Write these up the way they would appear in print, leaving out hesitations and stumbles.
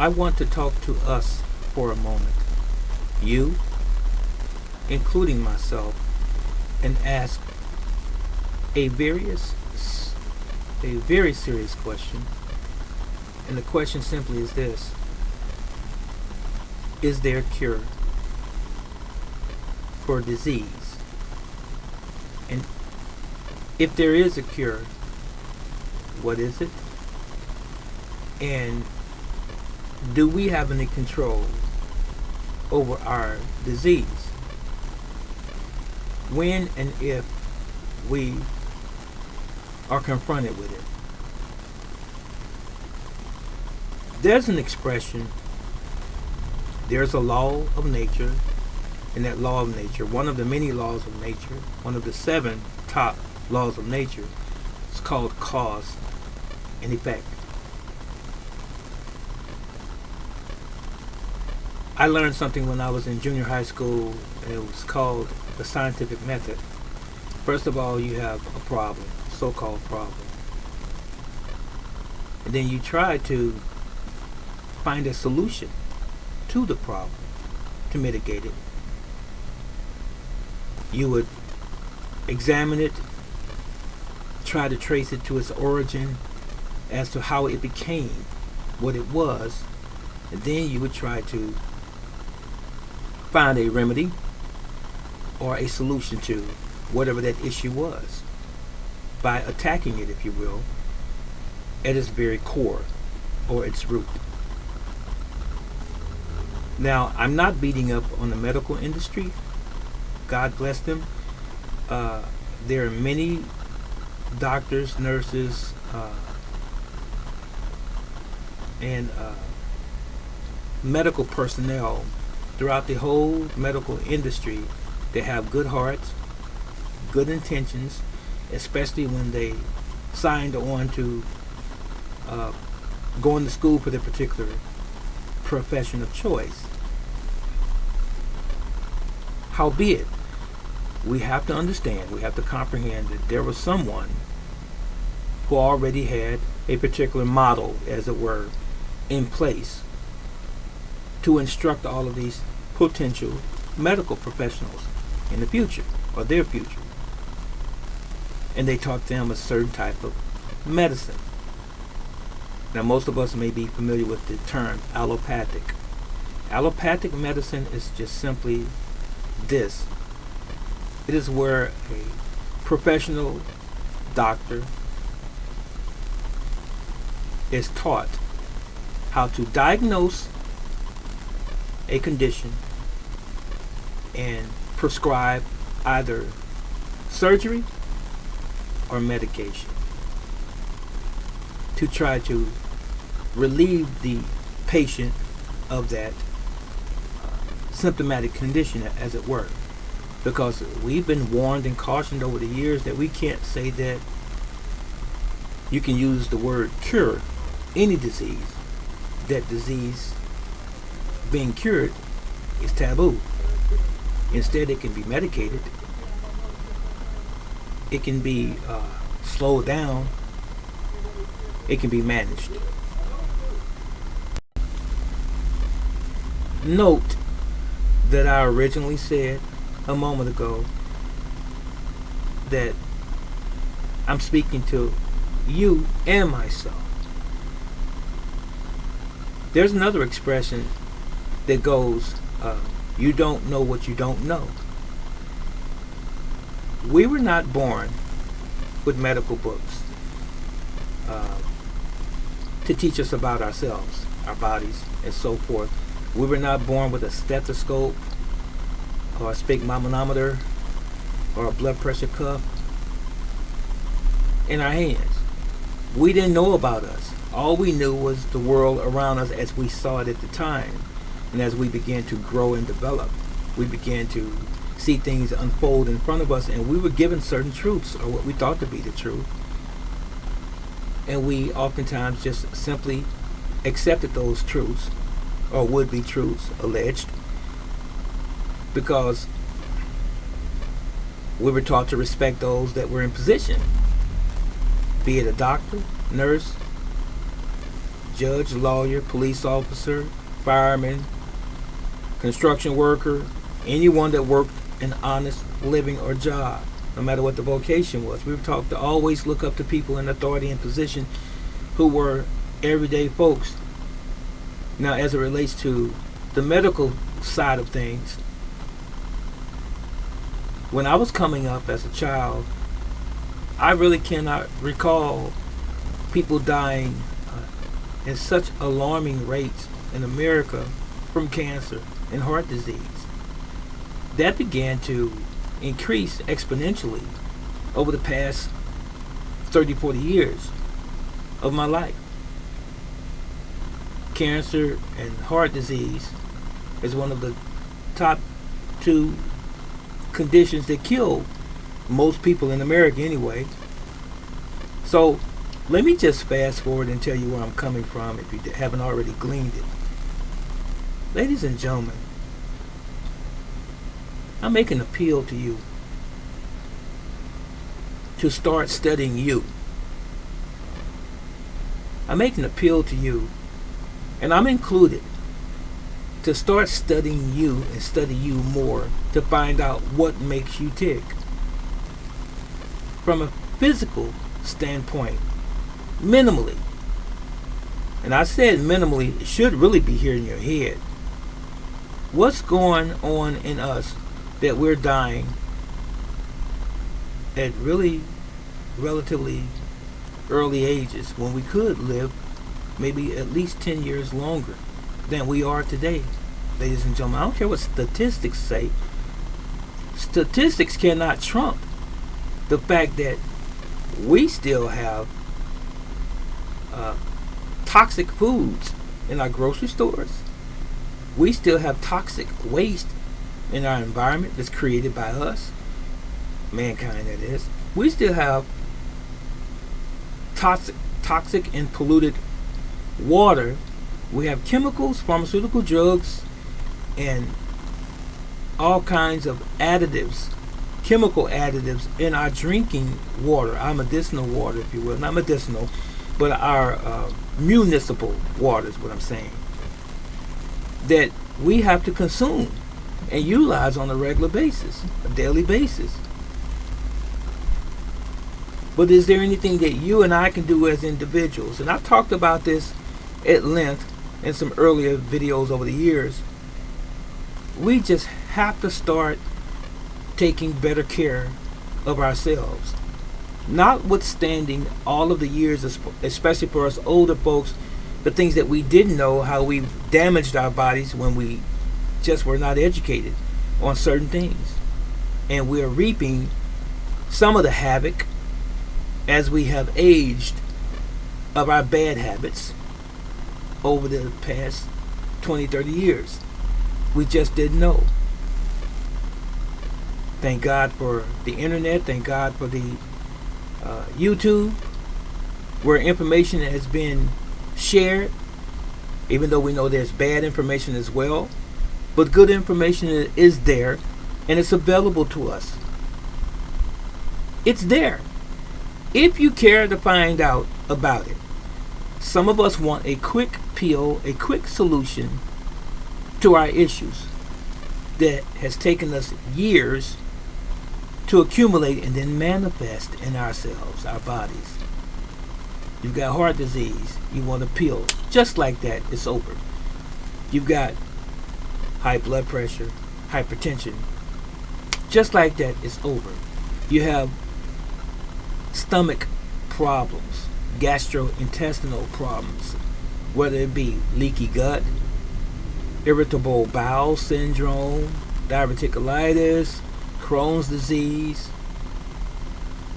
I want to talk to us for a moment, you, including myself, and ask a various a very serious question. And the question simply is this: is there a cure for disease? And if there is a cure, what is it? And do we have any control over our disease? When and if we are confronted with it. There's an expression, there's a law of nature, and that law of nature, one of the many laws of nature, one of the 7 top laws of nature, is called cause and effect. I learned something when I was in junior high school, and it was called the scientific method. First of all, you have a problem, so-called problem. And then you try to find a solution to the problem to mitigate it. You would examine it, try to trace it to its origin as to how it became what it was, and then you would try to find a remedy or a solution to whatever that issue was by attacking it, if you will, at its very core or its root. Now, I'm not beating up on the medical industry. God bless them. There are many doctors, nurses, and medical personnel throughout the whole medical industry that have good hearts, good intentions, especially when they signed on to going to school for their particular profession of choice. Howbeit, we have to understand, we have to comprehend that there was someone who already had a particular model, as it were, in place to instruct all of these potential medical professionals in the future, or their future. And they taught them a certain type of medicine. Now, most of us may be familiar with the term allopathic. Allopathic medicine is just simply this. It is where a professional doctor is taught how to diagnose a condition and prescribe either surgery or medication to try to relieve the patient of that symptomatic condition, as it were. Because we've been warned and cautioned over the years that we can't say that you can use the word cure any disease. That disease being cured is taboo. Instead, it can be medicated. It can be slowed down. It can be managed. Note that I originally said a moment ago that I'm speaking to you and myself. There's another expression that goes, you don't know what you don't know. We were not born with medical books to teach us about ourselves, our bodies, and so forth. We were not born with a stethoscope or a sphygmomanometer or a blood pressure cuff in our hands. We didn't know about us. All we knew was the world around us as we saw it at the time. And as we began to grow and develop, we began to see things unfold in front of us, and we were given certain truths, or what we thought to be the truth. And we oftentimes just simply accepted those truths, or would-be truths, alleged, because we were taught to respect those that were in position, be it a doctor, nurse, judge, lawyer, police officer, fireman, construction worker, anyone that worked an honest living or job, no matter what the vocation was. We were taught to always look up to people in authority and position who were everyday folks. Now, as it relates to the medical side of things, when I was coming up as a child, I really cannot recall people dying in such alarming rates in America from cancer and heart disease. That began to increase exponentially over the past 30, 40 years of my life. Cancer and heart disease is one of the top two conditions that kill most people in America anyway. So let me just fast forward and tell you where I'm coming from if you haven't already gleaned it. Ladies and gentlemen, I make an appeal to you to start studying you. I make an appeal to you, and I'm included, to start studying you and study you more to find out what makes you tick. From a physical standpoint, minimally, and I said minimally, it should really be here in your head. What's going on in us that we're dying at really relatively early ages when we could live maybe at least 10 years longer than we are today? Ladies and gentlemen, I don't care what statistics say. Statistics cannot trump the fact that we still have toxic foods in our grocery stores. We still have toxic waste in our environment that's created by us, mankind that is. We still have toxic and polluted water. We have chemicals, pharmaceutical drugs, and all kinds of additives, chemical additives in our drinking water, our medicinal water, if you will. Not medicinal, but our municipal water is what I'm saying, that we have to consume and utilize on a regular basis, a daily basis. But is there anything that you and I can do as individuals? And I've talked about this at length in some earlier videos over the years. We just have to start taking better care of ourselves. Notwithstanding all of the years, especially for us older folks, the things that we didn't know, how we damaged our bodies when we just were not educated on certain things. And we're reaping some of the havoc as we have aged of our bad habits over the past 20, 30 years. We just didn't know. Thank God for the internet. Thank God for the YouTube, where information has been shared, even though we know there's bad information as well. But good information is there, and it's available to us. It's there, if you care to find out about it. Some of us want a quick pill, a quick solution to our issues that has taken us years to accumulate and then manifest in ourselves, our bodies. You've got heart disease, you want a pill. Just like that, it's over. You've got high blood pressure, hypertension. Just like that, it's over. You have stomach problems, gastrointestinal problems, whether it be leaky gut, irritable bowel syndrome, diverticulitis, Crohn's disease,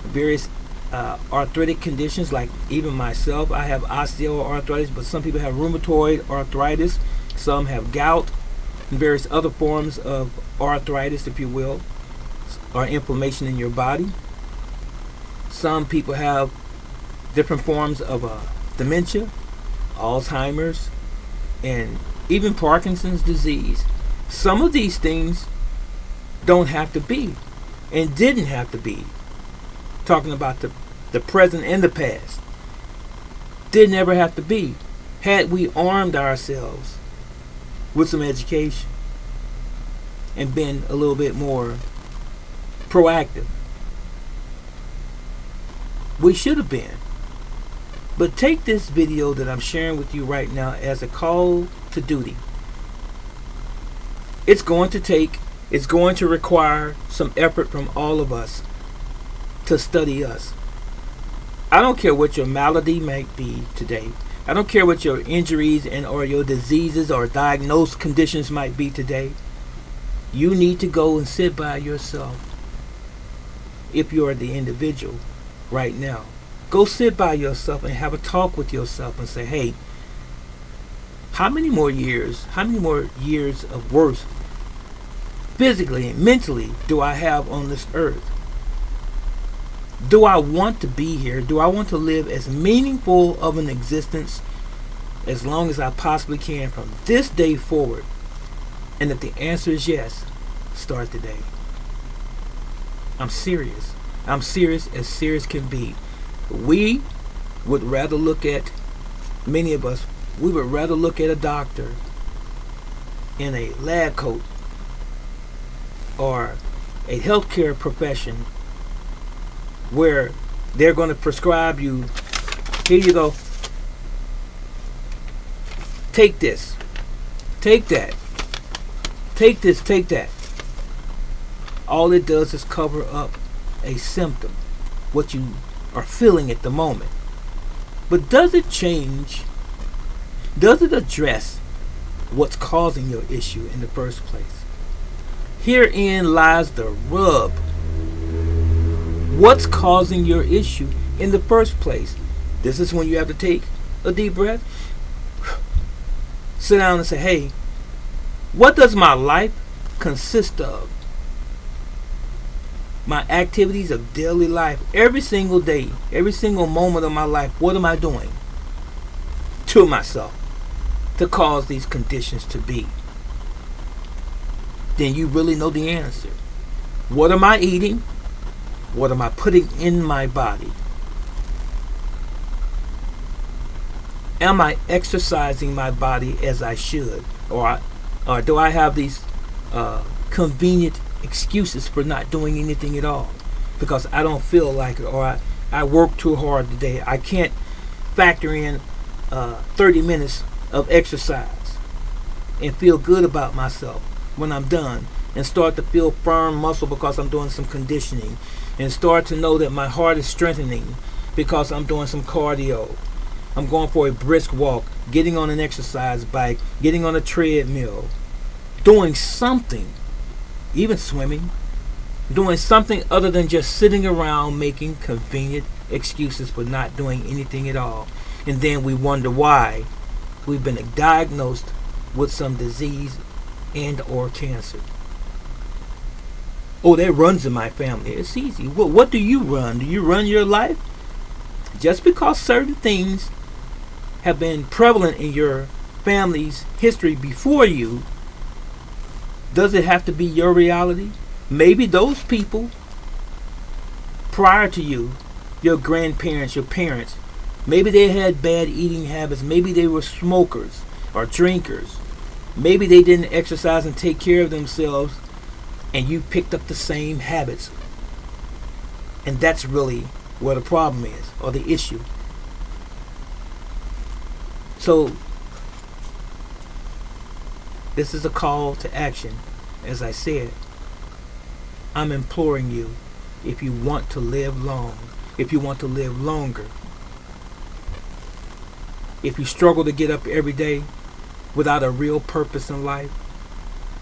various arthritic conditions, like even myself. I have osteoarthritis, but some people have rheumatoid arthritis, some have gout, and various other forms of arthritis, if you will, or inflammation in your body. Some people have different forms of dementia, Alzheimer's, and even Parkinson's disease. Some of these things don't have to be, and didn't have to be. Talking about the present and the past. Didn't ever have to be. Had we armed ourselves with some education and been a little bit more proactive, we should have been. But take this video that I'm sharing with you right now as a call to duty. It's going to require some effort from all of us to study us. I don't care what your malady might be today. I don't care what your injuries and or your diseases or diagnosed conditions might be today. You need to go and sit by yourself. If you're the individual right now, go sit by yourself and have a talk with yourself and say, hey, how many more years of worth physically and mentally do I have on this earth? Do I want to be here? Do I want to live as meaningful of an existence as long as I possibly can from this day forward? And if the answer is yes, start today. I'm serious. I'm serious as serious can be. We would rather look at, many of us, we would rather look at a doctor in a lab coat or a healthcare profession where they're going to prescribe you, here you go, take this, take that, take this, take that. All it does is cover up a symptom, what you are feeling at the moment. But does it change? Does it address what's causing your issue in the first place? Herein lies the rub. What's causing your issue in the first place? This is when you have to take a deep breath, sit down and say, hey, what does my life consist of? My activities of daily life, every single day, every single moment of my life, what am I doing to myself to cause these conditions to be? Then you really know the answer. What am I eating? What am I putting in my body? Am I exercising my body as I should? Or do I have these convenient excuses for not doing anything at all? Because I don't feel like it, or I work too hard today. I can't factor in 30 minutes of exercise and feel good about myself when I'm done, and start to feel firm muscle because I'm doing some conditioning, and start to know that my heart is strengthening because I'm doing some cardio. I'm going for a brisk walk, getting on an exercise bike, getting on a treadmill, doing something, even swimming, doing something other than just sitting around making convenient excuses for not doing anything at all. And then we wonder why we've been diagnosed with some disease and or cancer. Oh, that runs in my family. It's easy. What do you run? Do you run your life? Just because certain things have been prevalent in your family's history before you, does it have to be your reality? Maybe those people prior to you, your grandparents, your parents, maybe they had bad eating habits. Maybe they were smokers or drinkers. Maybe they didn't exercise and take care of themselves, and you picked up the same habits. And that's really where the problem is, or the issue. So this is a call to action. As I said, I'm imploring you, if you want to live long, if you want to live longer, if you struggle to get up every day without a real purpose in life,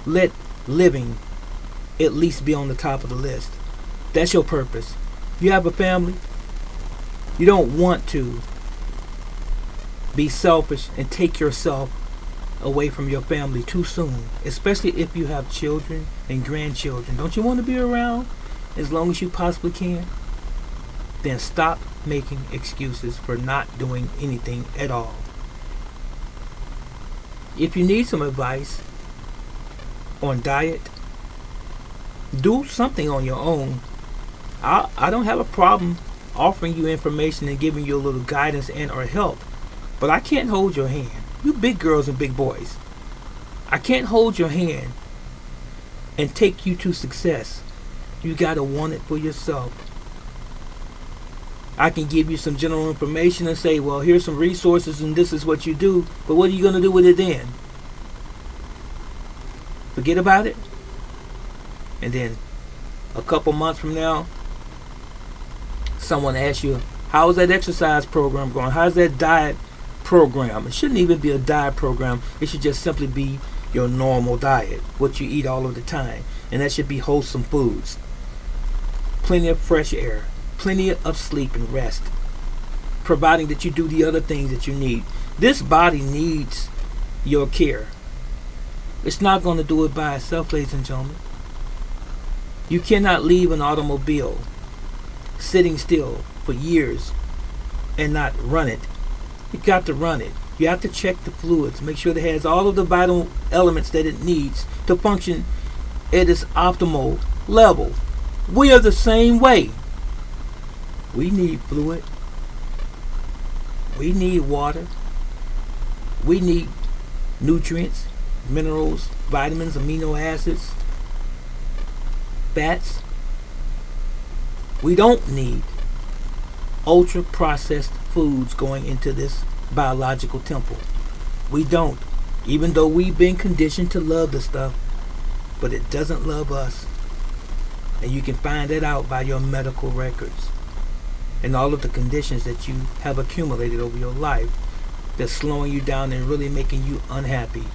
let living at least be on the top of the list. That's your purpose. You have a family. You don't want to be selfish and take yourself away from your family too soon, especially if you have children and grandchildren. Don't you want to be around as long as you possibly can? Then stop making excuses for not doing anything at all. If you need some advice on diet, do something on your own. I don't have a problem offering you information and giving you a little guidance and or help. But I can't hold your hand. You big girls and big boys. I can't hold your hand and take you to success. You gotta want it for yourself. I can give you some general information and say, well, here's some resources and this is what you do, but what are you gonna do with it then? Forget about it? And then a couple months from now, someone asks you, how's that exercise program going? How's that diet program? It shouldn't even be a diet program. It should just simply be your normal diet, what you eat all of the time. And that should be wholesome foods. Plenty of fresh air, plenty of sleep and rest, providing that you do the other things that you need. This body needs your care. It's not going to do it by itself, ladies and gentlemen. You cannot leave an automobile sitting still for years and not run it. You got to run it. You have to check the fluids, make sure it has all of the vital elements that it needs to function at its optimal level. We are the same way. We need fluid. We need water. We need nutrients, minerals, vitamins, amino acids, fats. We don't need ultra processed foods going into this biological temple. We don't. Even though we've been conditioned to love the stuff, but it doesn't love us. And you can find that out by your medical records and all of the conditions that you have accumulated over your life that's slowing you down and really making you unhappy.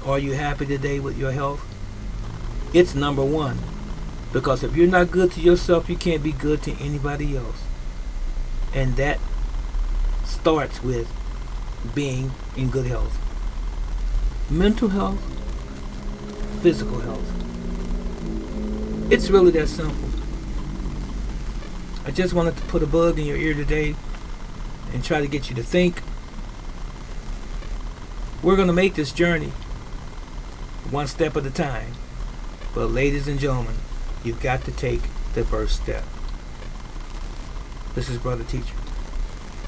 Are you happy today with your health? It's number one. Because if you're not good to yourself, you can't be good to anybody else. And that starts with being in good health. Mental health, physical health. It's really that simple. I just wanted to put a bug in your ear today and try to get you to think. We're going to make this journey one step at a time. But ladies and gentlemen, you've got to take the first step. This is Brother Teacher.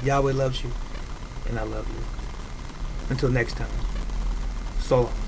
Yahweh loves you, and I love you. Until next time, so long.